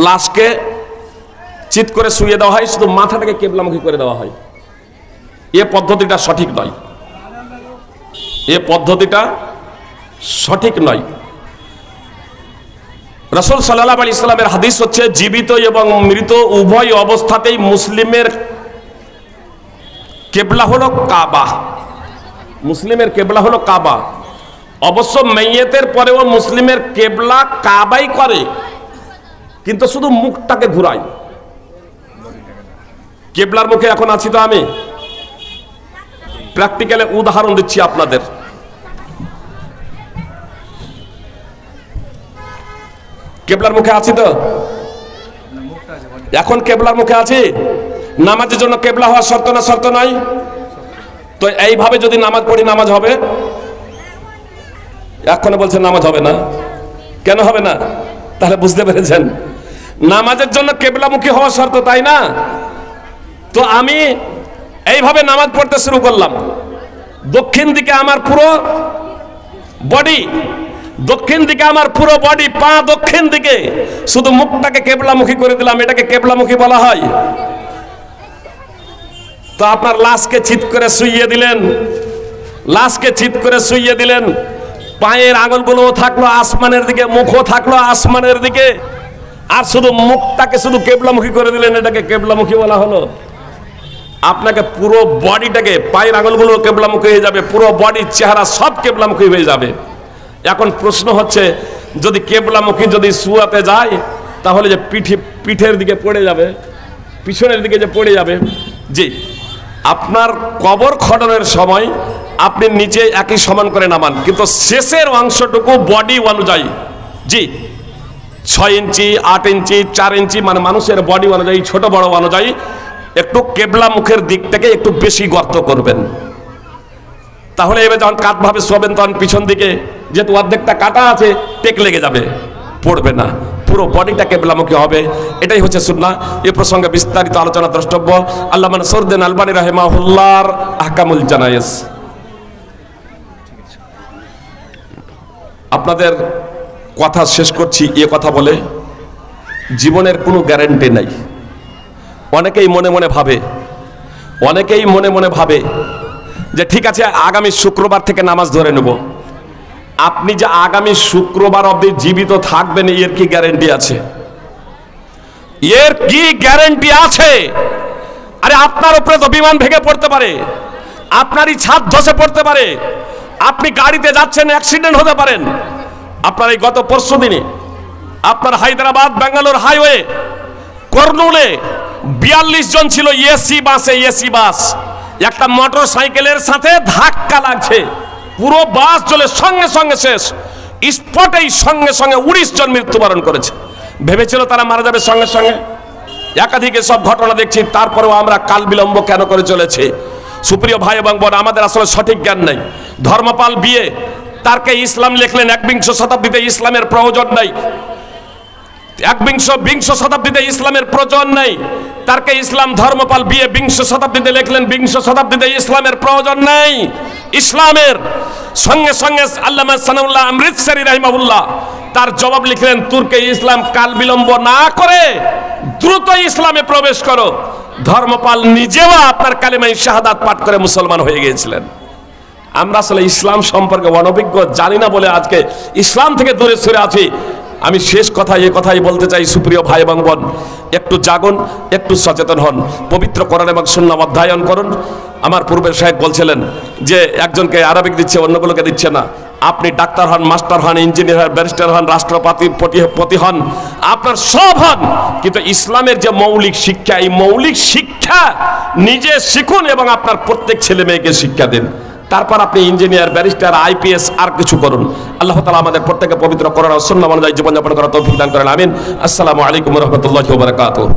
লাশকে চিৎ করে শুয়ে দেওয়া হয়, শুধু মাথাটাকে কেবলামুখী করে দেওয়া হয়। এ পদ্ধতিটা সঠিক নয়, এ পদ্ধতিটা সঠিক নয়। রাসূল সাল্লাল্লাহু আলাইহি সাল্লামের হাদিস হচ্ছে, জীবিত এবং মৃত উভয় অবস্থাতেই মুসলিমের কেবলা হলো কাবা। মুসলিমের কেবলা হলো কাবা। অবশ্য মাইয়েতের পরেও মুসলিমের কেবলা কাবাই করে, কিন্তু শুধু মুখটাকে ঘুরায়। কেবলার মুখে এখন আছি তো আমি, প্র্যাকটিক্যালে উদাহরণ দিচ্ছি আপনাদের। কেবলার মুখে আছি তো, এখন কেবলার মুখে আছি। নামাজের জন্য কেবলা হওয়া শর্ত না শর্ত নয়? তো এইভাবে যদি নামাজ পড়ি নামাজ হবে? এখন বলছেন নামাজ হবে না, কেন হবে না? তাহলে বুঝতে পেরেছেন, নামাজের জন্য কেবলামুখী হওয়া শর্ত, তাই না? তো আমি এইভাবে নামাজ পড়তে শুরু করলাম, দক্ষিণ দিকে আমার পুরো বডি, দক্ষিণ দিকে আমার পুরো বডি, পা দক্ষিণ দিকে, শুধু মুখটাকে কেবলামুখী করে দিলাম, এটাকে কেবলামুখী বলা হয়? তো আপনার লাশকে চিৎ করে শুইয়ে দিলেন, লাশকে চিৎ করে শুইয়ে দিলেন, পায়ের আঙুলগুলো থাকলো আসমানের দিকে, মুখও থাকলো আসমানের দিকে, আর শুধু মুখটাকে শুধু কেবলামুখী করে দিলেন, এটাকে কেবলামুখী বলা হলো? আপনাকে পুরো বডিটাকে, পায়ের আঙুলগুলো কেবলামুখী হয়ে যাবে, পুরো বডি চেহারা সব কেবলামুখী হয়ে যাবে। এখন প্রশ্ন হচ্ছে, যদি কেবলামুখী যদি শুয়াতে যায়, তাহলে যে পিঠের দিকে পড়ে যাবে, পিছনের দিকে যে পড়ে যাবে। জি, আপনার কবর খননের সময় আপনি নিচে একই সমান করে নামান, কিন্তু শেষের অংশটুকু বডি অনুযায়ী, জি 6 ইঞ্চি 8 ইঞ্চি 4 ইঞ্চি, মানে মানুষের বডি অনুযায়ী, ছোট বড় অনুযায়ী একটু কেবলা মুখের দিক থেকে একটু বেশি গর্ত করবেন। তাহলে এবার যখন কাটভাবে শোবেন তখন পিছন দিকে, যেহেতু অর্ধেকটা কাটা আছে, টেক লেগে যাবে, পড়বে না, পুরো বডিটা কেবলামুখী হবে। এটাই হচ্ছে সুন্নাহ। এই প্রসঙ্গে বিস্তারিত আলোচনা দ্রষ্টব্য আল্লামা নাসিরউদ্দিন আলবানী রাহিমাহুল্লাহর আহকামুল জানায়েজ। আপনাদের কথা শেষ করছি এ কথা বলে, জীবনের কোনো গ্যারান্টি নাই। অনেকেই মনে মনে ভাবে, অনেকেই মনে মনে ভাবে যে ঠিক আছে আগামী শুক্রবার থেকে নামাজ ধরে নেব। আপনি যে আগামী শুক্রবার অবধি জীবিত থাকবেন, এর কি গ্যারান্টি আছে? এর কি গ্যারান্টি আছে? আরে আপনার উপরে তো বিমান ভেঙে পড়তে পারে, আপনারই ছাদ ধসে পড়তে পারে, আপনি গাড়িতে যাচ্ছেন, অ্যাক্সিডেন্ট হতে পারেন। আপনার এই গত পরশু দিনে আপনার হায়দ্রাবাদ ব্যাঙ্গালোর হাইওয়ে কর্নুলে 42 জন ছিল এসি বাসে, এসি বাস, একটা মোটর সাইকেলের সাথে ধাক্কা লাগছে, পুরো বাস চলে সঙ্গে সঙ্গে শেষ, স্পটেই সঙ্গে সঙ্গে 19 জন মৃত্যুবরণ করেছে। ভেবেছিল তারা মারা যাবে সঙ্গে সঙ্গে। একাধিক সব ঘটনা দেখছি, তারপরেও আমরা কাল বিলম্ব কেন করে চলেছে? সুপ্রিয় ভাই এবং বোন, আমাদের আসলে সঠিক জ্ঞান নেই। ধর্মপাল বিয়ে তারকে ইসলাম লিখলেন 21 শতাব্দীতে ইসলামের প্রয়োজন নাই, 21 শতাব্দীতে ইসলামের প্রয়োজন নাই। তারকে ইসলাম ধর্মপাল বিয়ে 20 শতাব্দীতে লিখলেন 20 শতাব্দীতে ইসলামের প্রয়োজন নাই। ইসলামের সঙ্গে সঙ্গে আল্লামা সানাউল্লাহ অমৃতসরি রাহিমাহুল্লাহ তার জবাব লিখলেন, তুর্কে ইসলাম কাল বিলম্ব না করে দ্রুত ইসলামে প্রবেশ করো। ধর্মপাল নিজেও আপনার কালিমায়ে শাহাদাত পাঠ করে মুসলমান হয়ে গিয়েছিলেন। আমরা আসলে ইসলাম সম্পর্কে অনভিজ্ঞ, জানি না বলে আজকে ইসলাম থেকে দূরে সরে আছি। আমি শেষ কথা এই কথাই বলতে চাই, সুপ্রিয় ভাই এবং বোন, একটু জাগুন, একটু সচেতন হন, পবিত্র কোরআন এবং সুন্নাহ অধ্যয়ন করুন। আমার পূর্বের সাহেব বলছিলেন যে একজনকে আরবিক দিচ্ছে, অন্যগুলোকে দিচ্ছে না। আপনি ডাক্তার হন, মাস্টার হন, ইঞ্জিনিয়ার হন, ব্যারিস্টার হন, রাষ্ট্রপতি হন, আপনার সব হন, কিন্তু ইসলামের যে মৌলিক শিক্ষা, এই মৌলিক শিক্ষা নিজে শিখুন এবং আপনার প্রত্যেক ছেলে মেয়েকে শিক্ষা দিন। তারপর আপনি ইঞ্জিনিয়ার, ব্যারিস্টার, আইপিএস আর কিছু করুন। আল্লাহ তাআলা আমাদের প্রত্যেককে পবিত্র কোরআন ও সুন্নাহ অনুযায়ী জীবনযাপন করার তৌফিক দান করেন। আমিন। আসসালামু আলাইকুম ওয়া রাহমাতুল্লাহি ওয়া বারাকাতুহু।